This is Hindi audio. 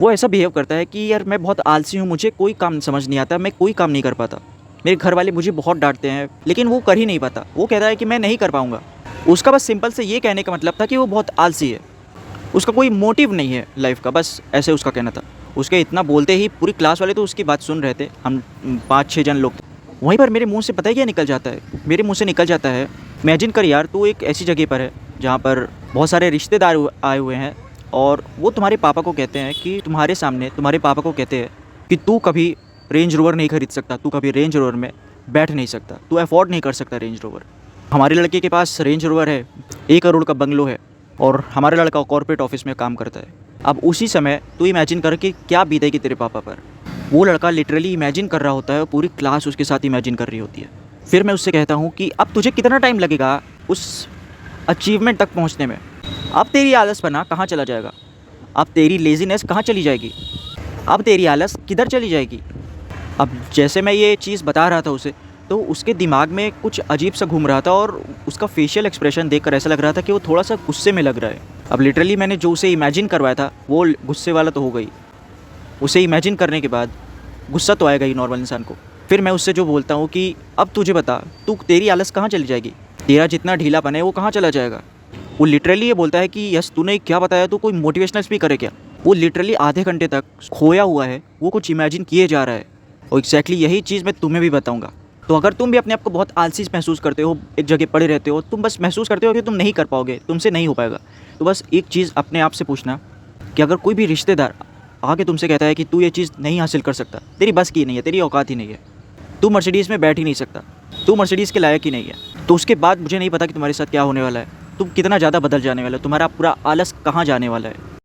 वो ऐसा बिहेव करता है कि यार मैं बहुत आलसी हूँ, मुझे कोई काम समझ नहीं आता, मैं कोई काम नहीं कर पाता। मेरे घर वाले मुझे बहुत डाँटते हैं, लेकिन वो कर ही नहीं पाता। वो कहता है कि मैं नहीं कर पाऊँगा। उसका बस सिंपल से ये कहने का मतलब था कि वो बहुत आलसी है। उसका कोई मोटिव नहीं है लाइफ़ का, बस ऐसे उसका कहना था। उसके इतना बोलते ही पूरी क्लास वाले तो उसकी बात सुन रहे थे। हम 5-6 जन लोग थे। वहीं पर मेरे मुँह से पता है क्या निकल जाता है? मेरे मुँह से निकल जाता है, इमेजिन कर यार, तू एक ऐसी जगह पर है जहाँ पर बहुत सारे रिश्तेदार आए हुए हैं और वो तुम्हारे पापा को कहते हैं कि तुम्हारे सामने तुम्हारे पापा को कहते हैं कि तू कभी रेंज रोवर नहीं खरीद सकता, तू कभी रेंज रोवर में बैठ नहीं सकता, तू अफोर्ड नहीं कर सकता रेंज रोवर। हमारे लड़के के पास रेंज रोवर है, 1 करोड़ का बंगलो है और हमारा लड़का कॉर्पोरेट ऑफिस में काम करता है। अब उसी समय तू इमेजिन कर कि क्या बीतेगी तेरे पापा पर। वो लड़का लिटरली इमेजिन कर रहा होता है और पूरी क्लास उसके साथ इमेजिन कर रही होती है। फिर मैं उससे कहता हूँ कि अब तुझे कितना टाइम लगेगा उस अचीवमेंट तक पहुँचने में? अब तेरी आलसपना कहाँ चला जाएगा? अब तेरी लेज़ीनेस कहाँ चली जाएगी? अब तेरी आलस किधर चली जाएगी? अब जैसे मैं ये चीज़ बता रहा था उसे, तो उसके दिमाग में कुछ अजीब सा घूम रहा था और उसका फेशियल एक्सप्रेशन देखकर ऐसा लग रहा था कि वो थोड़ा-सा गुस्से में लग रहा है। अब लिटरली मैंने जो उसे इमेजिन करवाया था, वो गुस्से वाला तो हो गई। उसे इमेजिन करने के बाद गुस्सा तो आएगा ही नॉर्मल इंसान को। फिर मैं उससे जो बोलता हूँ कि अब तुझे बता, तू तेरी आलस कहाँ चली जाएगी? तेरा जितना ढीलापन है वो कहाँ चला जाएगा? वो लिटरली ये बोलता है कि यस तूने क्या बताया, तू कोई मोटिवेशनल स्पीकर है क्या? वो लिटरली आधे घंटे तक खोया हुआ है, वो कुछ इमेजिन किए जा रहा है और एग्जैक्टली यही चीज़ मैं तुम्हें भी बताऊँगा। तो अगर तुम भी अपने आप को बहुत आलसी महसूस करते हो, एक जगह पड़े रहते हो, तुम बस महसूस करते हो कि तुम नहीं कर पाओगे, तुमसे नहीं हो पाएगा, तो बस एक चीज़ अपने आप से पूछना कि अगर कोई भी रिश्तेदार आके तुमसे कहता है कि तू ये चीज़ नहीं हासिल कर सकता, तेरी बस की नहीं है, तेरी औकात ही नहीं है, तू मर्सिडीज़ में बैठ ही नहीं सकता, तू मर्सिडीज़ के लायक ही नहीं है, तो उसके बाद मुझे नहीं पता कि तुम्हारे साथ क्या होने वाला है। तुम कितना ज़्यादा बदल जाने वाला है, तुम्हारा पूरा आलस कहाँ जाने वाला है।